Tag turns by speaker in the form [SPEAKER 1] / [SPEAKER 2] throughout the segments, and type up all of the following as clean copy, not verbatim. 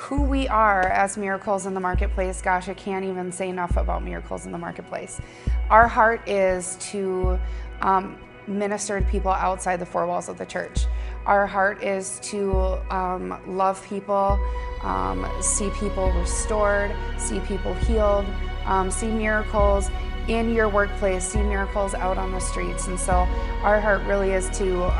[SPEAKER 1] who we are as Miracles in the Marketplace, gosh, I can't even say enough about Miracles in the Marketplace. Our heart is to minister to people outside the four walls of the church. Our heart is to love people, see people restored, see people healed, see miracles in your workplace, see miracles out on the streets. And so our heart really is to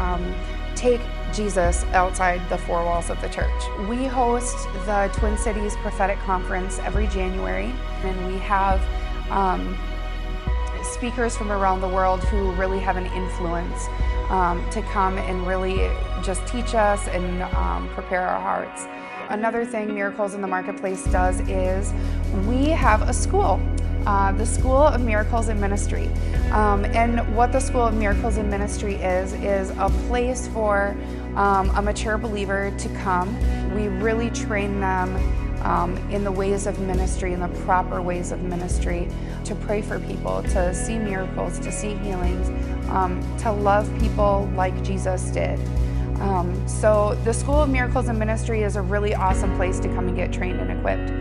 [SPEAKER 1] take Jesus outside the four walls of the church. We host the Twin Cities Prophetic Conference every January, and we have speakers from around the world who really have an influence to come and really just teach us and prepare our hearts. Another thing Miracles in the Marketplace does is we have a school. The School of Miracles in Ministry. And what the School of Miracles in Ministry is a place for a mature believer to come. We really train them in the ways of ministry, in the proper ways of ministry, to pray for people, to see miracles, to see healings, to love people like Jesus did. So the School of Miracles in Ministry is a really awesome place to come and get trained and equipped.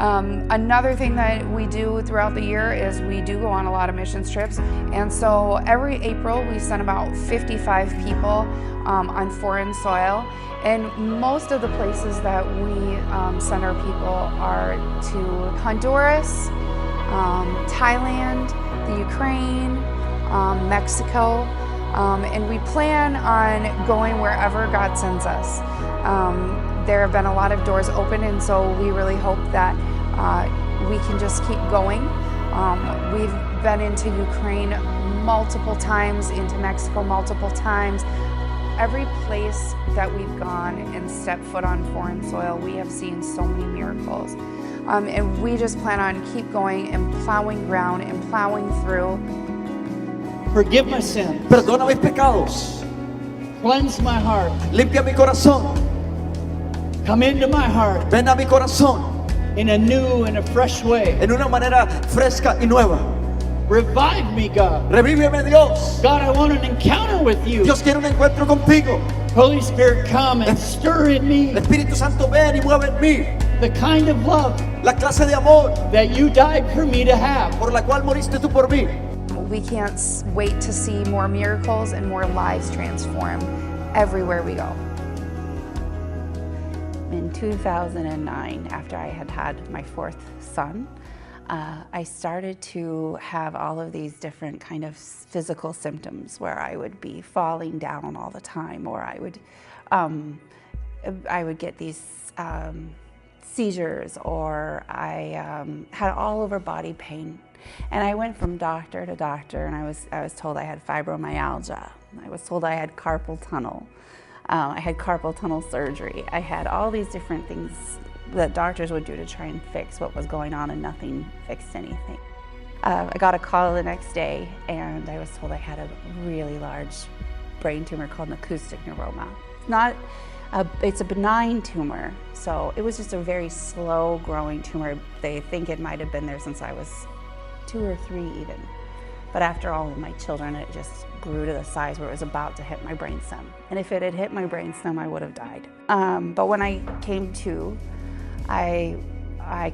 [SPEAKER 1] Another thing that we do throughout the year is we do go on a lot of missions trips, and so every April we send about 55 people on foreign soil, and most of the places that we send our people are to Honduras, Thailand, the Ukraine, Mexico, and we plan on going wherever God sends us. There have been a lot of doors open, and so we really hope that we can just keep going. We've been into Ukraine multiple times, into Mexico multiple times. Every place that we've gone and stepped foot on foreign soil, we have seen so many miracles. And we just plan on keep going and plowing ground and plowing through.
[SPEAKER 2] Forgive my sins.
[SPEAKER 3] Perdona mis pecados.
[SPEAKER 2] Cleanse my heart.
[SPEAKER 3] Limpia mi corazón.
[SPEAKER 2] Come into my heart
[SPEAKER 3] Ven a mi corazón
[SPEAKER 2] in a new and a fresh way.
[SPEAKER 3] en una manera fresca y nueva.
[SPEAKER 2] Revive me, God.
[SPEAKER 3] Revíveme, Dios.
[SPEAKER 2] God, I want an encounter with you.
[SPEAKER 3] Dios quiere un encuentro contigo.
[SPEAKER 2] Holy Spirit, come and stir in me
[SPEAKER 3] El Espíritu Santo, ven y mueve en mí
[SPEAKER 2] the kind of love
[SPEAKER 3] la clase de amor
[SPEAKER 2] that you died for me to have.
[SPEAKER 3] por la cual moriste tú por mí.
[SPEAKER 1] We can't wait to see more miracles and more lives transformed everywhere we go.
[SPEAKER 4] In 2009, after I had had my fourth son, I started to have all of these different kind of physical symptoms where I would be falling down all the time, or I would get these seizures, or I had all over body pain. And I went from doctor to doctor, and I was told I had fibromyalgia. I was told I had carpal tunnel. I had carpal tunnel surgery. I had all these different things that doctors would do to try and fix what was going on, and nothing fixed anything. I got a call the next day, and I was told I had a really large brain tumor called an acoustic neuroma. It's a benign tumor, so it was just a very slow growing tumor. They think it might have been there since I was 2 or 3 even. But after all of my children, it just grew to the size where it was about to hit my brainstem. And if it had hit my brainstem, I would have died. But when I came to, I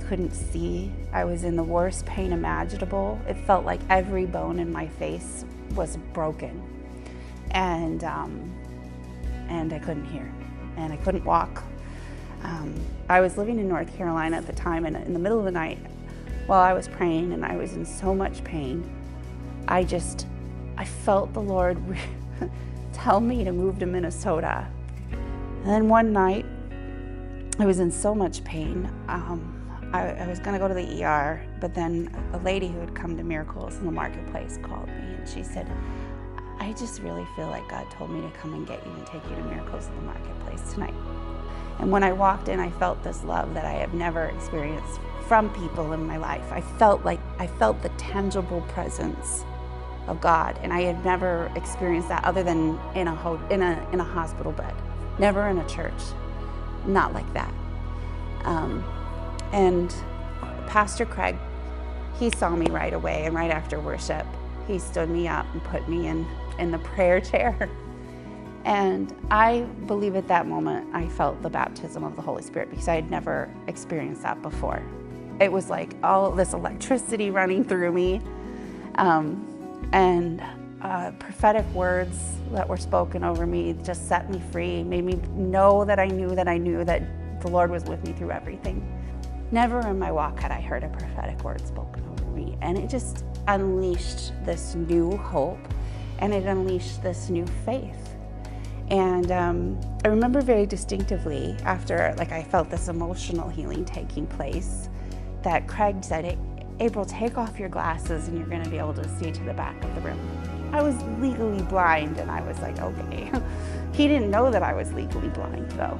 [SPEAKER 4] couldn't see. I was in the worst pain imaginable. It felt like every bone in my face was broken. And I couldn't hear, and I couldn't walk. I was living in North Carolina at the time, and in the middle of the night, while I was praying and I was in so much pain, I felt the Lord tell me to move to Minnesota. And then one night, I was in so much pain. I was gonna go to the ER, but then a lady who had come to Miracles in the Marketplace called me, and she said, I just really feel like God told me to come and get you and take you to Miracles in the Marketplace tonight. And when I walked in, I felt this love that I have never experienced from people in my life. I felt the tangible presence of God, and I had never experienced that other than in a hospital bed, never in a church, not like that. And Pastor Craig, he saw me right away, and right after worship, he stood me up and put me in the prayer chair. And I believe at that moment I felt the baptism of the Holy Spirit because I had never experienced that before. It was like all this electricity running through me, and prophetic words that were spoken over me just set me free, made me know that I knew that the Lord was with me through everything. Never in my walk had I heard a prophetic word spoken over me, and it just unleashed this new hope, and it unleashed this new faith. And I remember very distinctively after I felt this emotional healing taking place that Craig said, April, take off your glasses and you're going to be able to see to the back of the room. I was legally blind, and I was like, okay. He didn't know that I was legally blind though.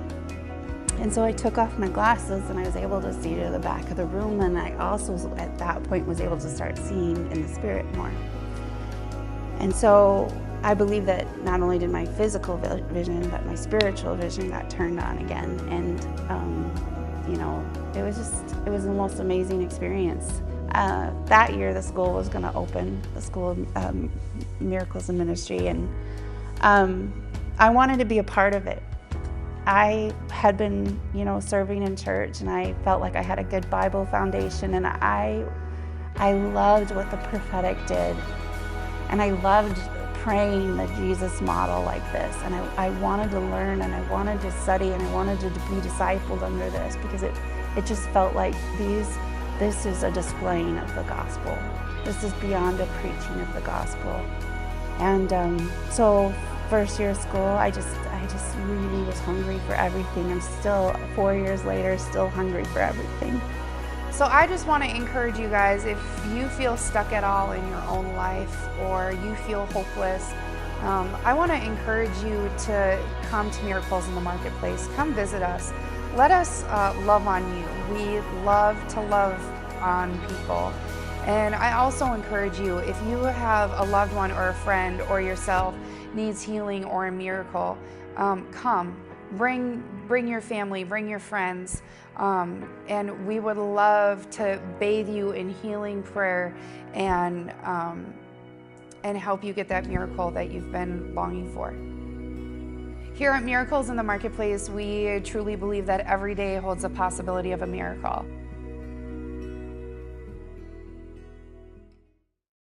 [SPEAKER 4] And so I took off my glasses and I was able to see to the back of the room, and I also at that point was able to start seeing in the spirit more. And so I believe that not only did my physical vision, but my spiritual vision got turned on again. And, it was the most amazing experience. That year, the school was going to open, the School of Miracles and Ministry, and I wanted to be a part of it. I had been, serving in church, and I felt like I had a good Bible foundation, and I loved what the prophetic did, and I loved praying the Jesus model like this, and I wanted to learn, and I wanted to study, and I wanted to be discipled under this because it just felt like this is a displaying of the gospel. This is beyond a preaching of the gospel. And so first year of school, I just really was hungry for everything. I'm still, 4 years later, still hungry for everything.
[SPEAKER 1] So I just want to encourage you guys, if you feel stuck at all in your own life or you feel hopeless, I want to encourage you to come to Miracles in the Marketplace. Come visit us. Let us love on you. We love to love on people. And I also encourage you, if you have a loved one or a friend or yourself needs healing or a miracle, come. Bring your family, bring your friends, and we would love to bathe you in healing prayer and help you get that miracle that you've been longing for. Here at Miracles in the Marketplace, we truly believe that every day holds a possibility of a miracle.